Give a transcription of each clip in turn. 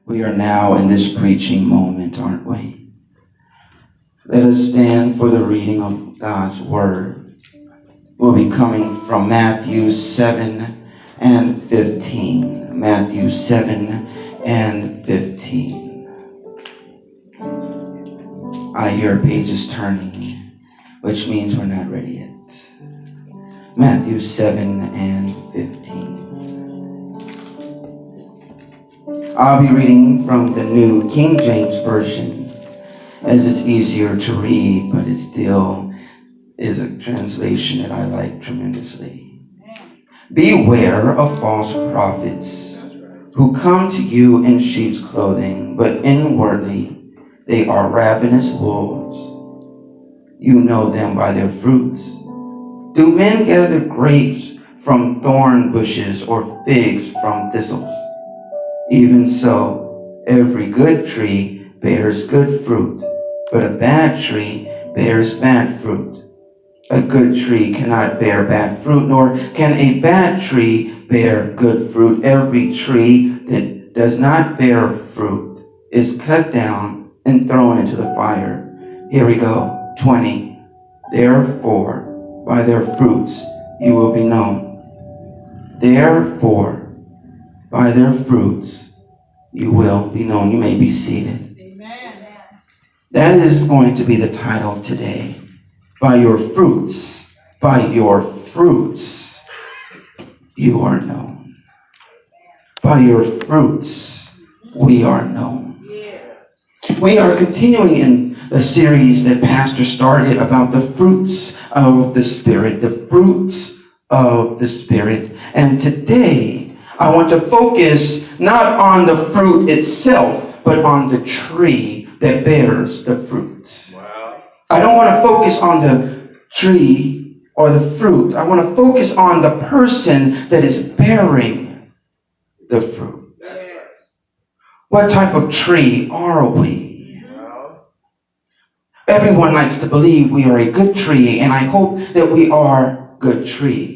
We are now in this preaching moment, aren't we? Let us stand for the reading of God's Word. We'll be coming from Matthew 7 and 15. Matthew 7 and 15. I hear pages turning, which means we're not ready yet. Matthew 7 and 15. I'll be reading from the New King James Version, as it's easier to read, but it still is a translation that I like tremendously. Beware of false prophets who come to you in sheep's clothing, but inwardly they are ravenous wolves. You know them by their fruits. Do men gather grapes from thorn bushes or figs from thistles? Even so, every good tree bears good fruit, but a bad tree bears bad fruit. A good tree cannot bear bad fruit, nor can a bad tree bear good fruit. Every tree that does not bear fruit is cut down and thrown into the fire. Here we go, 20. Therefore, by their fruits you will be known. Therefore, by their fruits you will be known. You may be seated. Amen. That is going to be the title of today. By your fruits, you are known. By your fruits, we are known. We are continuing in the series that Pastor started about the fruits of the Spirit, the fruits of the Spirit. And today, I want to focus not on the fruit itself, but on the tree that bears the fruit. Wow. I don't want to focus on the tree or the fruit. I want to focus on the person that is bearing the fruit. Yes. What type of tree are we? Well, everyone likes to believe we are a good tree, and I hope that we are good trees.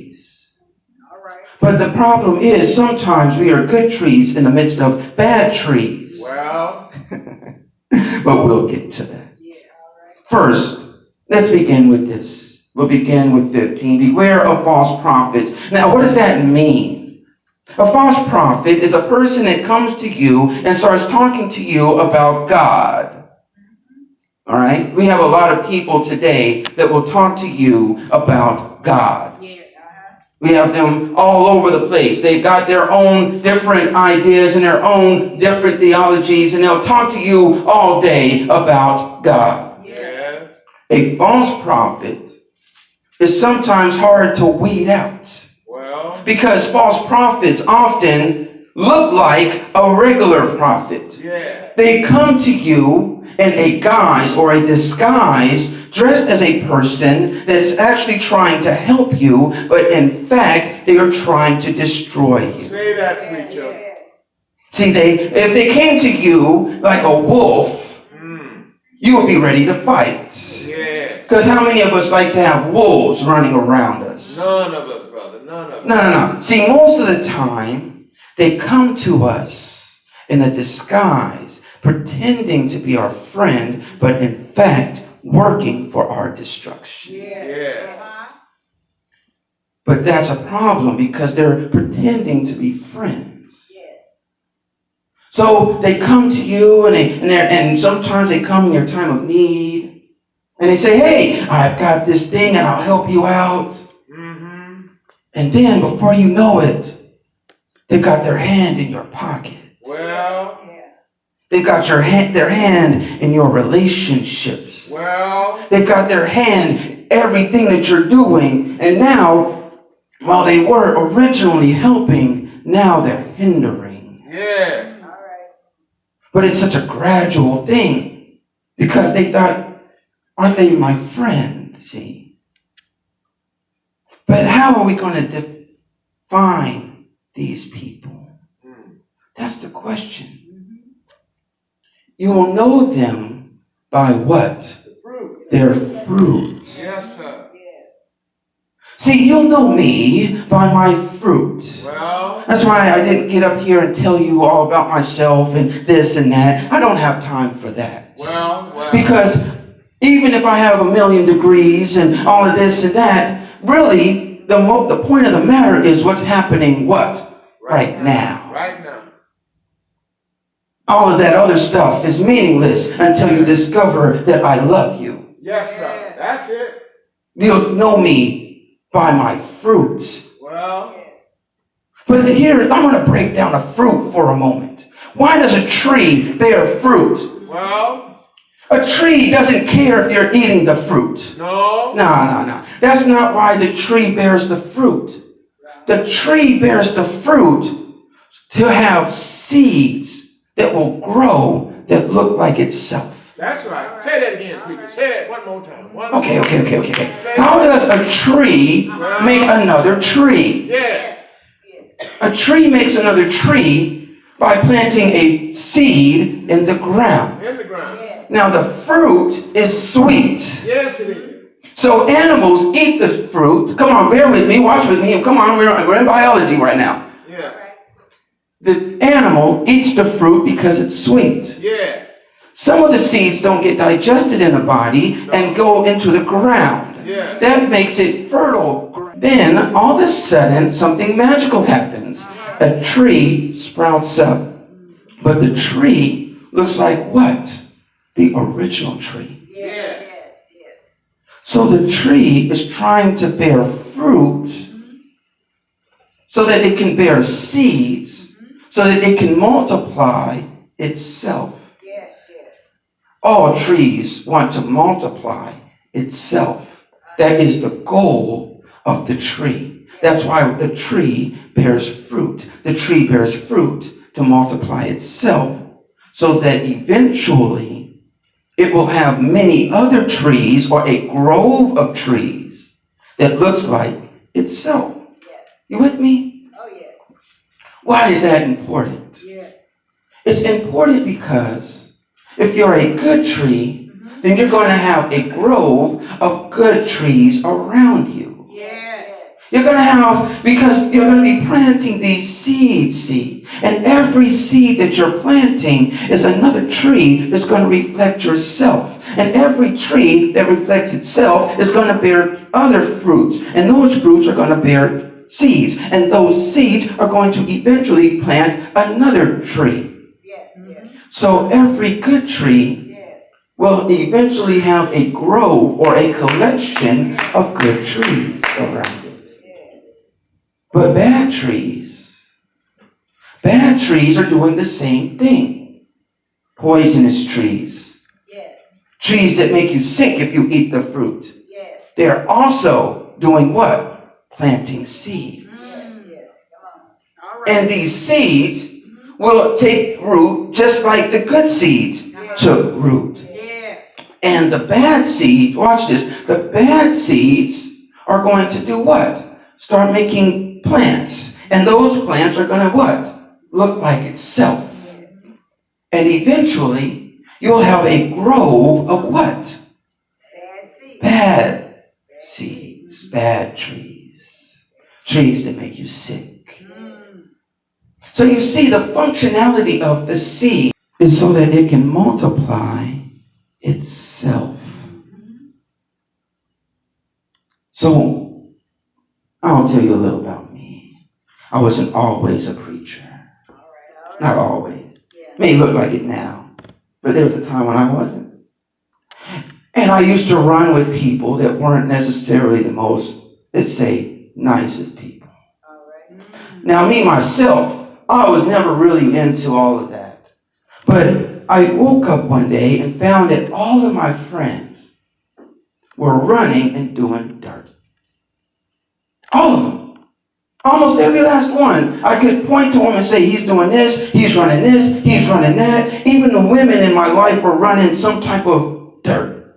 But the problem is sometimes we are good trees in the midst of bad trees. Well, but we'll get to that. First, let's begin with this. We'll begin with 15. Beware of false prophets. Now, what does that mean? A false prophet is a person that comes to you and starts talking to you about God. All right? We have a lot of people today that will talk to you about God. We have them all over the place. They've got their own different ideas and their own different theologies, and they'll talk to you all day about God. Yes. A false prophet is sometimes hard to weed out. Well, because false prophets often look like a regular prophet. Yeah. They come to you in a guise or a disguise, dressed as a person that's actually trying to help you, but in fact, they are trying to destroy you. Say that, preacher. See, if they came to you like a wolf, you would be ready to fight. Yeah. Because how many of us like to have wolves running around us? None of us, brother. None of us. No. See, most of the time, they come to us in a disguise, pretending to be our friend, but in fact, working for our destruction. Yeah. But that's a problem because they're pretending to be friends. Yeah. So they come to you and sometimes they come in your time of need and they say, hey, I've got this thing and I'll help you out. Mm-hmm. And then before you know it, they've got their hand in your pocket. Well, they've got their hand in your relationships. Well, they've got their hand in everything that you're doing. And now, while they were originally helping, now they're hindering. Yeah. All right. But it's such a gradual thing because they thought, aren't they my friend? See? But how are we going to define these people? That's the question. You will know them by what? Their fruits. Yes, sir. See, you'll know me by my fruit. Well, That's why I didn't get up here and tell you all about myself and this and that. I don't have time for that. well. Because even if I have 1,000,000 degrees and all of this and that, really, the point of the matter is what's happening what? Right now. Right now. All of that other stuff is meaningless until you discover that I love you. Yes, sir. That's it. You'll know me by my fruits. Well. But here, I'm going to break down a fruit for a moment. Why does a tree bear fruit? Well. A tree doesn't care if you're eating the fruit. No. No. That's not why the tree bears the fruit. The tree bears the fruit to have seeds that will grow that look like itself. That's right. Say that again, preacher. Say that one more time. Okay. How does a tree make another tree? Yeah. A tree makes another tree by planting a seed in the ground. In the ground. Now the fruit is sweet. Yes, it is. So animals eat the fruit. Come on, bear with me, watch with me. Come on, we're in biology right now. Yeah. The animal eats the fruit because it's sweet. Yeah. Some of the seeds don't get digested in the body and go into the ground. Yeah. That makes it fertile. Then, all of a sudden, something magical happens. A tree sprouts up. But the tree looks like what? The original tree. Yeah. So the tree is trying to bear fruit so that it can bear seeds, so that it can multiply itself. All trees want to multiply itself. That is the goal of the tree. That's why the tree bears fruit. The tree bears fruit to multiply itself so that eventually it will have many other trees or a grove of trees that looks like itself. You with me? Oh, yeah. Why is that important? Yeah. It's important because if you're a good tree, then you're going to have a grove of good trees around you. Yeah. You're going to have, because you're going to be planting these seeds, see? And every seed that you're planting is another tree that's going to reflect yourself. And every tree that reflects itself is going to bear other fruits. And those fruits are going to bear seeds. And those seeds are going to eventually plant another tree. Yes. So every good tree will eventually have a grove or a collection of good trees around it. But bad trees are doing the same thing. Poisonous trees. Trees that make you sick if you eat the fruit. They're also doing what? Planting seeds. And these seeds will take root just like the good seeds took root. And the bad seeds, watch this, the bad seeds are going to do what? Start making plants. And those plants are going to what? Look like itself. And eventually, you'll have a grove of what? Bad seeds. Bad trees. Trees that make you sick. So you see, the functionality of the seed is so that it can multiply itself. So, I'll tell you a little about me. I wasn't always a preacher. Not always. May look like it now, but there was a time when I wasn't. And I used to run with people that weren't necessarily the most, let's say, nicest people. Now, me, myself, I was never really into all of that. But I woke up one day and found that all of my friends were running and doing dirt. All of them. Almost every last one. I could point to them and say, he's doing this, he's running that. Even the women in my life were running some type of dirt.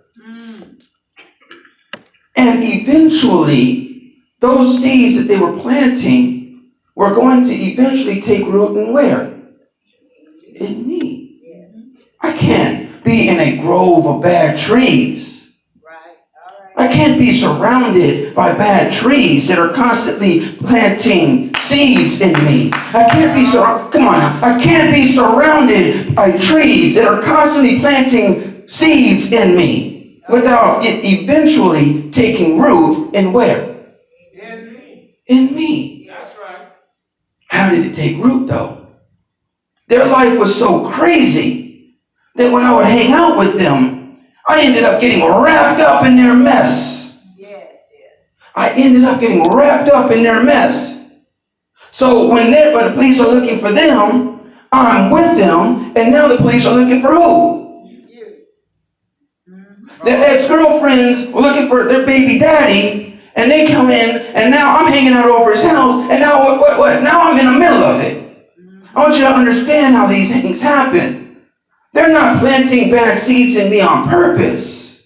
And eventually, those seeds that they were planting were going to eventually take root in where? In me. I can't be in a grove of bad trees. I can't be surrounded by bad trees that are constantly planting seeds in me. I can't be I can't be surrounded by trees that are constantly planting seeds in me without it eventually taking root in where? In me. In me. That's right. How did it take root though? Their life was so crazy that when I would hang out with them, I ended up getting wrapped up in their mess. Yes, yes. I ended up getting wrapped up in their mess. So when the police are looking for them, I'm with them, and now the police are looking for who? You. Mm-hmm. Their ex-girlfriends were looking for their baby daddy, and they come in, and now I'm hanging out over his house, and now what? Now I'm in the middle of it. I want you to understand how these things happen. They're not planting bad seeds in me on purpose.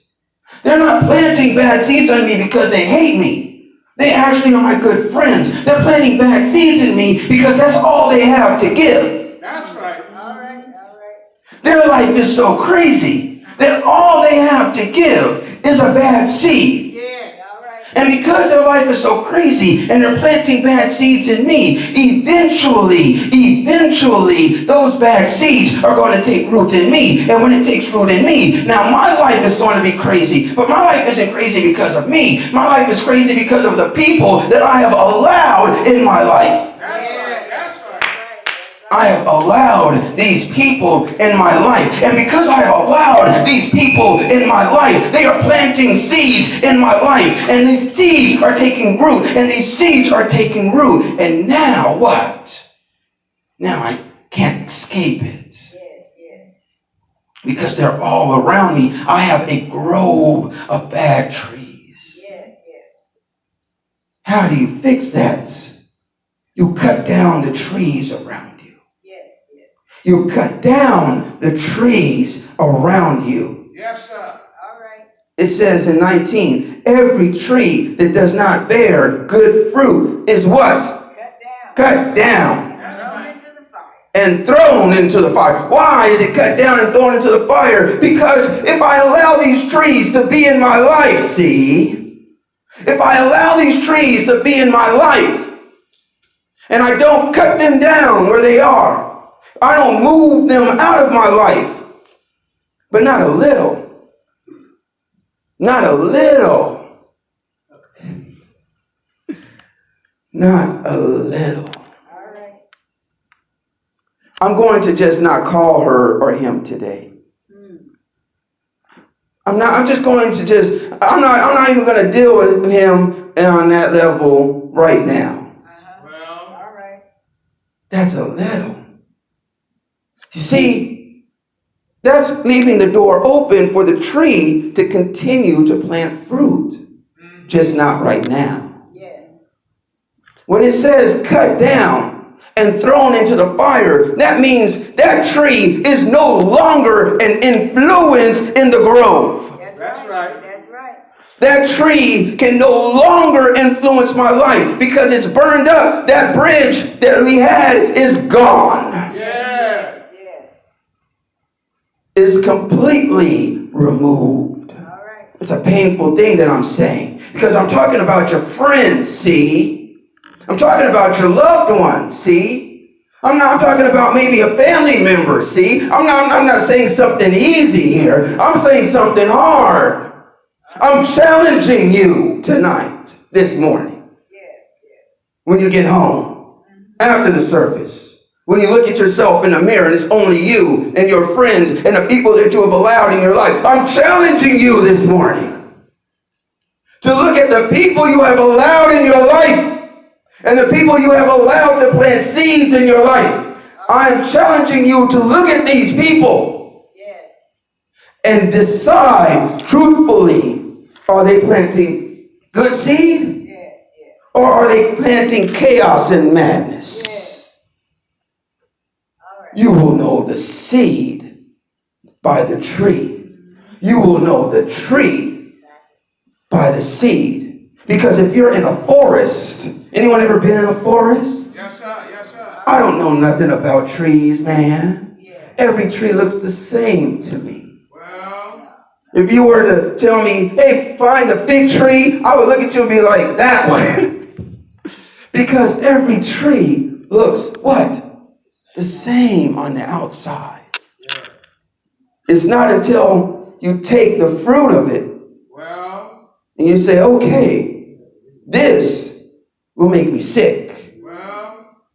They're not planting bad seeds on me because they hate me. They actually are my good friends. They're planting bad seeds in me because that's all they have to give. That's right. All right, all right. Their life is so crazy that all they have to give is a bad seed. Yeah, all right. And because their life is so crazy and they're planting bad seeds in me, eventually, those bad seeds are going to take root in me. And when it takes root in me, now my life is going to be crazy. But my life isn't crazy because of me. My life is crazy because of the people that I have allowed in my life. That's right. That's right. I have allowed these people in my life. And because I have allowed these people in my life, they are planting seeds in my life. And these seeds are taking root. And these seeds are taking root. And now what? Now I can't escape it. Yeah, yeah. Because they're all around me. I have a grove of bad trees. Yeah, yeah. How do you fix that? You cut down the trees around you. Yes, yes. You cut down the trees around you. Yes, sir. All right. It says in 19, every tree that does not bear good fruit is what? Cut down. Cut down That's Thrown right. into the fire. and thrown into the fire. Why is it cut down and thrown into the fire? Because if I allow these trees to be in my life, if I allow these trees to be in my life, and I don't cut them down where they are, I don't move them out of my life, but not a little. Not a little. Not a little. All right. I'm going to just not call her or him today. I'm not even going to deal with him on that level right now. Well, All right. That's a little. You see, that's leaving the door open for the tree to continue to plant fruit, just not right now. Yes. When it says cut down and thrown into the fire, that means that tree is no longer an influence in the grove. That's right. That's right. That tree can no longer influence my life because it's burned up. That bridge that we had is gone. Yes. Yes. Is completely removed. All right. It's a painful thing that I'm saying because I'm talking about your friends, see? I'm talking about your loved ones, see? I'm talking about maybe a family member, see? I'm not saying something easy here. I'm saying something hard. I'm challenging you tonight, this morning, Yes, yes. when you get home, after the service. When you look at yourself in the mirror and it's only you and your friends and the people that you have allowed in your life. I'm challenging you this morning to look at the people you have allowed in your life and the people you have allowed to plant seeds in your life. I'm challenging you to look at these people Yes. and decide truthfully, are they planting good seed Yes, yes. or are they planting chaos and madness? Yes. All right. You will know the seed by the tree. You will know the tree by the seed. Because if you're in a forest, anyone ever been in a forest? Yes, sir. Yes, sir. I don't know nothing about trees, man. Yeah. Every tree looks the same to me. Well, If you were to tell me, hey, find a fig tree, I would look at you and be like, that one. Because every tree looks what? The same on the outside. It's not until you take the fruit of it and you say, okay, this will make me sick.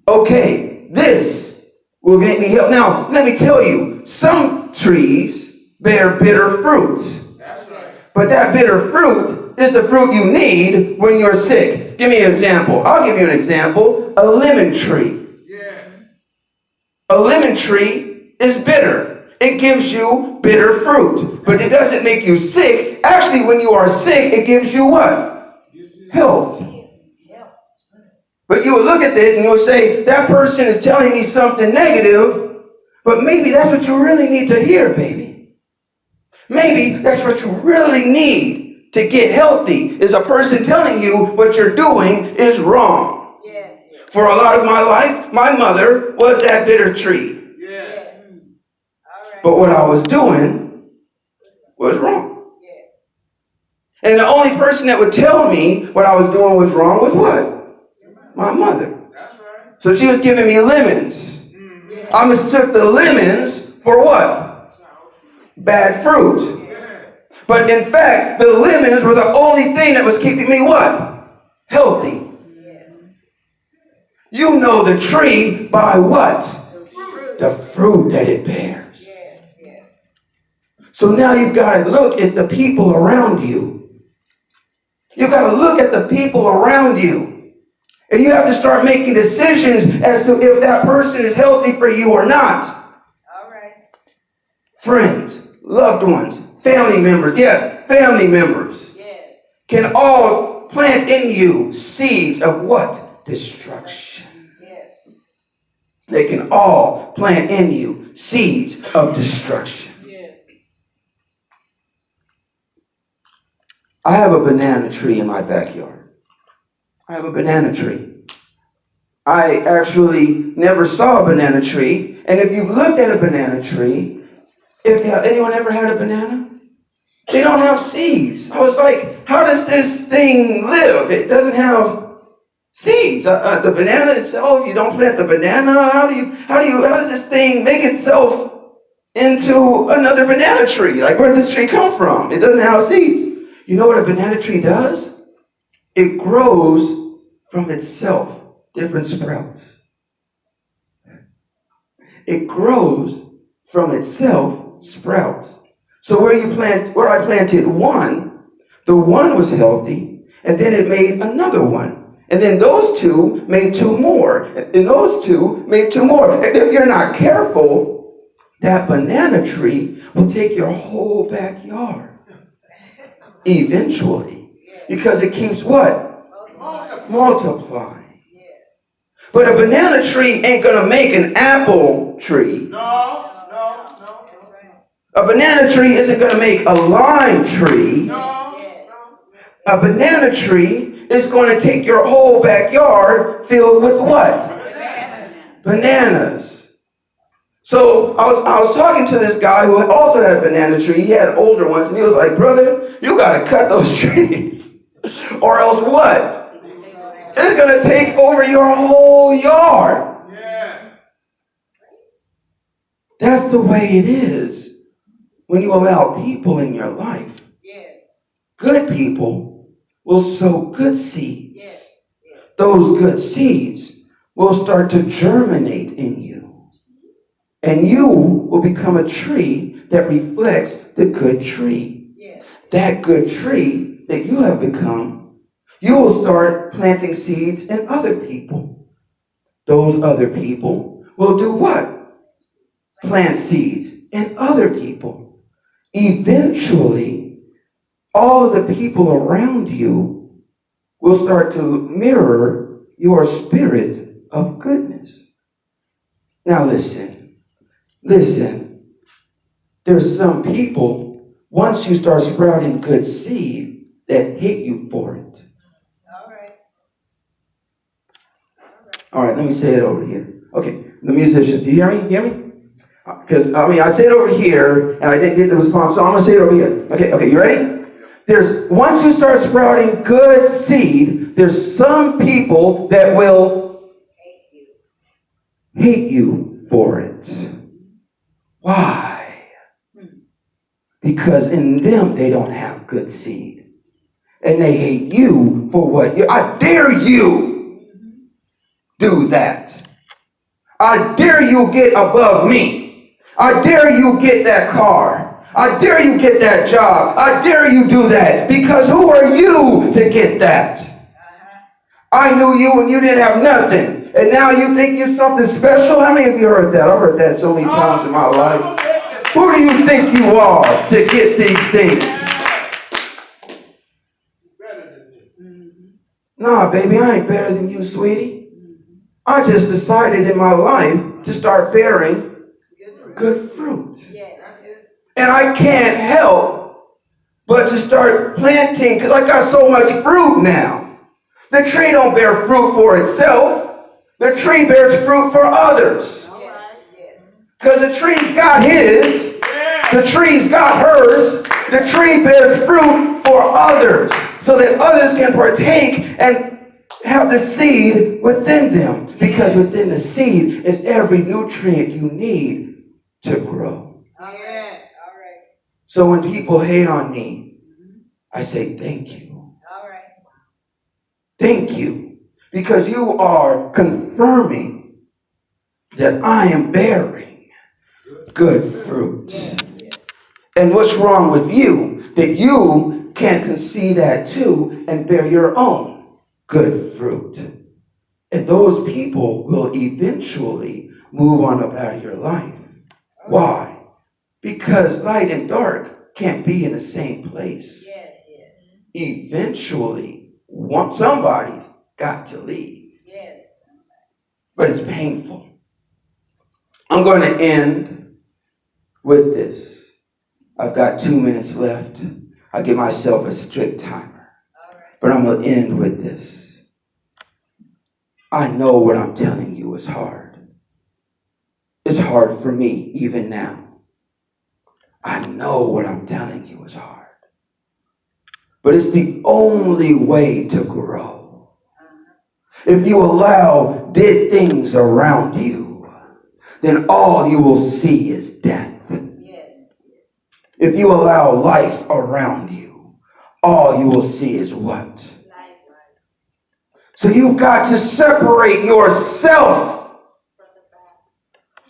Okay, this will make me healthy. Now, let me tell you, some trees bear bitter fruit. That's right. But that bitter fruit is the fruit you need when you're sick. Give me an example. I'll give you an example. A lemon tree. Yeah. A lemon tree is bitter. It gives you bitter fruit. But it doesn't make you sick. Actually, when you are sick, it gives you what? Health. But you would look at it and you would say, that person is telling me something negative, but maybe that's what you really need to hear, baby. Maybe that's what you really need to get healthy, is a person telling you what you're doing is wrong. Yes. For a lot of my life, my mother was that bitter tree. Yeah. All right. But what I was doing was wrong. Yeah. And the only person that would tell me what I was doing was wrong was what? My mother. That's right. So she was giving me lemons. I mistook the lemons for what? Bad fruit. But in fact, the lemons were the only thing that was keeping me what? Healthy. You know the tree by what? The fruit that it bears. So now you've got to look at the people around you. You've got to look at the people around you. And you have to start making decisions as to if that person is healthy for you or not. All right. Friends, loved ones, family members, yes, family members, Yes. can all plant in you seeds of what? Destruction. Yes. They can all plant in you seeds of destruction. Yes. I have a banana tree in my backyard. I have a banana tree. I actually never saw a banana tree. And if you've looked at a banana tree, anyone ever had a banana? They don't have seeds. I was like, how does this thing live? It doesn't have seeds. The banana itself, you don't plant the banana. How does this thing make itself into another banana tree? Like, where did this tree come from? It doesn't have seeds. You know what a banana tree does? It grows from itself different sprouts. It grows from itself sprouts. So where I planted one, the one was healthy, and then it made another one. And then those two made two more. And those two made two more. And if you're not careful, that banana tree will take your whole backyard. Eventually. Because it keeps what? Multiplying. But a banana tree ain't going to make an apple tree. No. A banana tree isn't going to make a lime tree. No. A banana tree is going to take your whole backyard filled with what? Bananas. So I was talking to this guy who also had a banana tree. He had older ones, and he was like, brother, you got to cut those trees. Or else what? It's going to take over your whole yard. Yeah. That's the way it is when you allow people in your life. Good people will sow good seeds. Those good seeds will start to germinate in you. And you will become a tree that reflects the good tree. That good tree that you have become, you will start planting seeds in other people. Those other people will do what? Plant seeds in other people. Eventually, all of the people around you will start to mirror your spirit of goodness. Now listen. There's some people, once you start sprouting good seed, that hate you for it. All right, let me say it over here. Okay, the musicians, do you hear me? Because, I said it over here, and I didn't get the response, so I'm going to say it over here. Okay, you ready? Once you start sprouting good seed, there's some people that will hate you for it. Why? Because in them, they don't have good seed. And they hate you for what? I dare you do that. I dare you get above me. I dare you get that car. I dare you get that job. I dare you do that. Because who are you to get that? I knew you when you didn't have nothing. And now you think you're something special? How many of you heard that? I've heard that so many times in my life. Who do you think you are to get these things? Nah, baby, I ain't better than you, sweetie. I just decided in my life to start bearing good fruit. And I can't help but to start planting, because I got so much fruit now. The tree don't bear fruit for itself. The tree bears fruit for others. Because the tree's got his. The tree's got hers. The tree bears fruit for others, so that others can partake and have the seed within them. Because within the seed is every nutrient you need to grow. So when people hate on me, I say thank you. Thank you. Because you are confirming that I am bearing good fruit. And what's wrong with you? That you can't see that too and bear your own good fruit. And those people will eventually move on up out of your life. Why? Because light and dark can't be in the same place. Eventually, somebody's got to leave. But it's painful. I'm going to end with this. I've got 2 minutes left. I give myself a strict timer. But I'm going to end with this. I know what I'm telling you is hard. It's hard for me even now. I know what I'm telling you is hard. But it's the only way to grow. If you allow dead things around you, then all you will see is death. If you allow life around you, all you will see is what? So you've got to separate yourself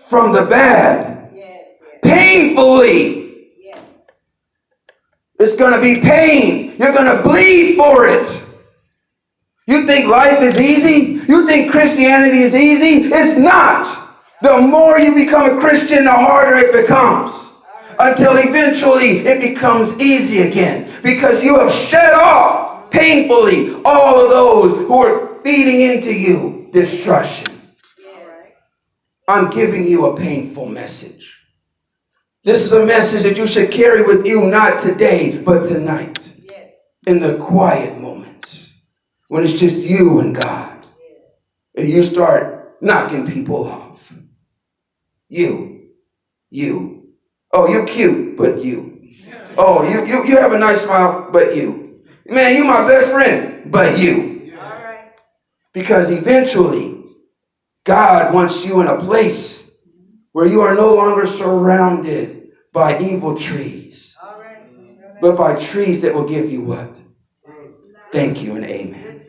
from the bad. Painfully. It's going to be pain. You're going to bleed for it. You think life is easy? You think Christianity is easy? It's not. The more you become a Christian, the harder it becomes. Until eventually it becomes easy again. Because you have shed off painfully all of those who are feeding into you destruction. I'm giving you a painful message. This is a message that you should carry with you not today, but tonight. In the quiet moments. When it's just you and God. And you start knocking people off. You. Oh, you're cute, but you. Oh, you have a nice smile, but you. Man, you're my best friend, but you. Because eventually, God wants you in a place where you are no longer surrounded by evil trees, but by trees that will give you what? Thank you and amen.